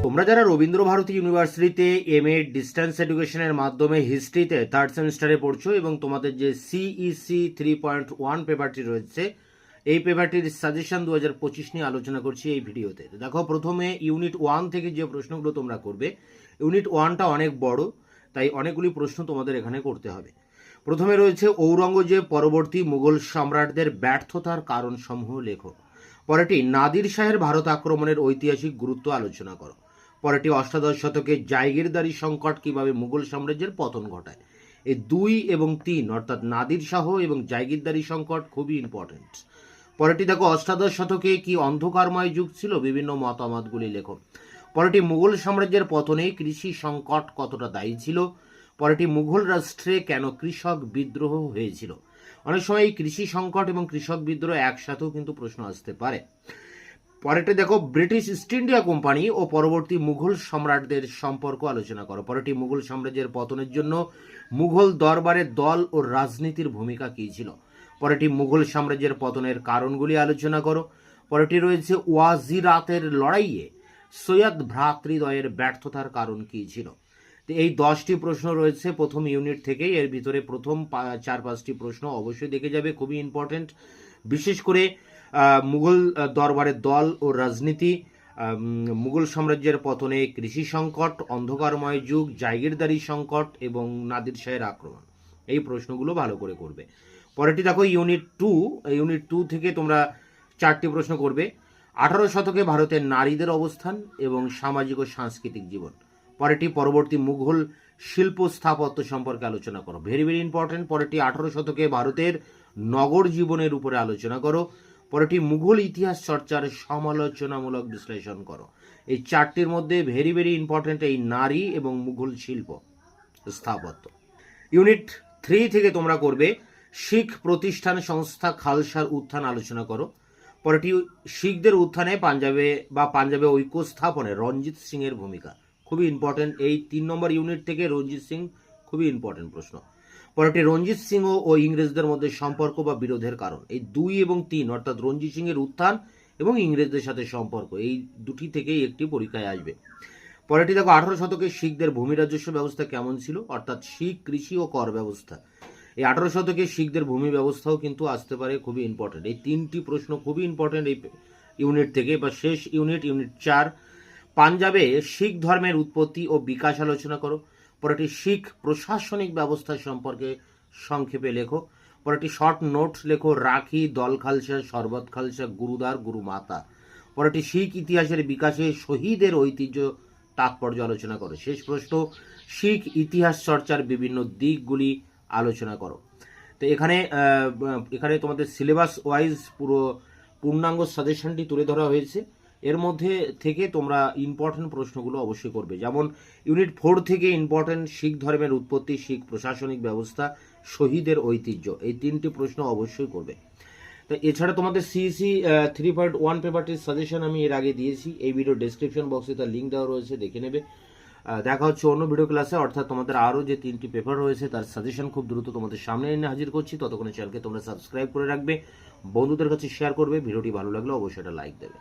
তোমরা যারা রবীন্দ্র ভারতী ইউনিভার্সিটিতে এমএ ডিস্টেন্স এডুকেশনের মাধ্যমে হিস্ট্রিতে থার্ড সেমিস্টারে পড়ছো এবং তোমাদের যে সিইসি 3.1 পেপারটি রয়েছে, এই পেপারটির সাজেশন 2025 নিয়ে আলোচনা করছি এই ভিডিওতে। দেখো, প্রথমে ইউনিট 1 থেকে যে প্রশ্নগুলো তোমরা করবে, ইউনিট 1টা অনেক বড়, তাই অনেকগুলি প্রশ্ন তোমাদের এখানে করতে হবে। প্রথমে রয়েছে ঔরঙ্গজেব পরবর্তী মুঘল সম্রাটদের ব্যর্থতার কারণসমূহ লেখো। পরেরটি নাদির শাহের ভারত আক্রমণের ঐতিহাসিক গুরুত্ব আলোচনা করো। পরেরটি অষ্টাদশ শতকে জায়গিরদারি সংকট কিভাবে মুঘল সাম্রাজ্যের পতন ঘটায়। এই 2 এবং 3 অর্থাৎ নাদির শাহ এবং জায়গিরদারি সংকট খুবই ইম্পর্টেন্ট। পরেরটি দেখো, অষ্টাদশ শতকে কি অন্ধকারময় যুগ ছিল, বিভিন্ন মতামতগুলি লেখো। পরেরটি মুঘল সাম্রাজ্যের পতনে কৃষি সংকট কতটা দায়ী ছিল। পরেরটি মুঘল রাষ্ট্রে কেন কৃষক বিদ্রোহ হয়েছিল। অনেক সময় এই কৃষি সংকট এবং কৃষক বিদ্রোহ একসাথেও কিন্তু প্রশ্ন আসতে পারে। পরেরটি দেখো, ব্রিটিশ ইস্ট ইন্ডিয়া কোম্পানি ও পরবর্তী মুঘল সম্রাটদের সম্পর্ক আলোচনা করো। পরেরটি মুঘল সাম্রাজ্যের পতনের জন্য মুঘল দরবারের দল ও রাজনীতির ভূমিকা কী ছিল। পরেরটি মুঘল সাম্রাজ্যের পতনের কারণগুলি আলোচনা করো। পরেরটি রয়েছে ওয়াজিরাতের লড়াইয়ে সৈয়দ ভ্রাতৃদ্বয়ের ব্যর্থতার কারণ কী ছিল। এই 10টি প্রশ্ন রয়েছে প্রথম ইউনিট থেকে। এর ভিতরে প্রথম 4-5টি প্রশ্ন অবশ্যই দেখে যাবে, খুবই ইম্পর্টেন্ট। বিশেষ করে মুঘল দরবারের দল ও রাজনীতি, মুঘল সাম্রাজ্যের পতনে কৃষি সংকট, অন্ধকারময় যুগ, জায়গিরদারি সংকট এবং নাদির শাহের আক্রমণ, এই প্রশ্নগুলো ভালো করে করবে। পরেরটি দেখো, ইউনিট 2। ইউনিট 2 থেকে তোমরা 4টি প্রশ্ন করবে। 18 শতকে ভারতের নারীদের অবস্থান এবং সামাজিক ও সাংস্কৃতিক জীবন। পরেরটি পরবর্তী মুঘল শিল্প স্থাপত্য সম্পর্কে আলোচনা করো, ভেরি ভেরি ইম্পর্টেন্ট। পরেরটি 18 শতকে ভারতের নগর জীবনের উপরে আলোচনা করো। পরেরটি মুঘল ইতিহাস চর্চার সমালোচনামূলক বিশ্লেষণ করো। এই 4টির মধ্যে ভেরি ভেরি ইম্পর্টেন্ট এই নারী এবং মুঘল শিল্প স্থাপত্য। ইউনিট 3 থেকে তোমরা করবে শিখ প্রতিষ্ঠান সংস্থা খালসার উত্থান আলোচনা করো। পরেরটি শিখদের উত্থানে পাঞ্জাবে ঐক্য স্থাপনে রঞ্জিত সিং এর ভূমিকা, খুবই ইম্পর্টেন্ট। এই 3 নম্বর ইউনিট থেকে রঞ্জিত সিং খুবই ইম্পর্টেন্ট প্রশ্ন। পরেরটি রঞ্জিত সিং ও ইংরেজদের মধ্যে সম্পর্ক বা বিরোধের কারণ। এই 2 এবং 3 অর্থাৎ রঞ্জিত সিং এর উত্থান এবং ইংরেজদের সাথে সম্পর্ক, এই দুটি থেকেই একটি পরীক্ষায় আসবে। পরেরটি দেখো, 18 শতকে শিখদের ভূমি রাজস্ব ব্যবস্থা কেমন ছিল, অর্থাৎ শিখ কৃষি ও কর ব্যবস্থা। এই 18 শতকে শিখদের ভূমি ব্যবস্থাও কিন্তু আসতে পারে, খুবই ইম্পর্টেন্ট। এই 3টি প্রশ্ন খুবই ইম্পর্টেন্ট এই ইউনিট থেকে। বা শেষ ইউনিট, ইউনিট 4, পাঞ্জাবে শিখ ধর্মের উৎপত্তি ও বিকাশ আলোচনা করো। পরেরটি শিখ প্রশাসনিক ব্যবস্থা সম্পর্কে সংক্ষেপে লেখো। পরেরটি শর্ট নোট লেখো, রাখি, দল খালসা, শরবত খালসা, গুরুদার, গুরুমাতা। পরেরটি শিখ ইতিহাসের বিকাশে শহীদের ঐতিহ্য তাৎপর্য আলোচনা করো। শেষ প্রশ্ন, শিখ ইতিহাস চর্চার বিভিন্ন দিকগুলি আলোচনা করো। তো এখানে তোমাদের সিলেবাস ওয়াইজ পুরো পূর্ণাঙ্গ সাজেশনটি তুলে ধরা হয়েছে। এর মধ্যে থেকে তোমরা ইম্পর্টেন্ট প্রশ্নগুলো অবশ্যই করবে। যেমন ইউনিট 4 থেকে ইম্পর্টেন্ট শিখ ধর্মের উৎপত্তি, শিখ প্রশাসনিক ব্যবস্থা, শহীদের ঐতিহ্য, এই 3টি প্রশ্ন অবশ্যই করবে। তো এছাড়া তোমাদের সিইসি 3.1 পেপারটির সাজেশন আমি এর আগে দিয়েছি, এই ভিডিও ডেসক্রিপশন বক্সে তার লিঙ্ক দেওয়া রয়েছে, দেখে নেবে। দেখা হচ্ছে অন্য ভিডিও ক্লাসে, অর্থাৎ তোমাদের আরও যে 3টি পেপার রয়েছে তার সাজেশন খুব দ্রুত তোমাদের সামনে এনে হাজির করছি। ততক্ষণে চ্যানেলকে তোমরা সাবস্ক্রাইব করে রাখবে, বন্ধুদের কাছে শেয়ার করবে, ভিডিওটি ভালো লাগলে অবশ্যই একটা লাইক দেবে।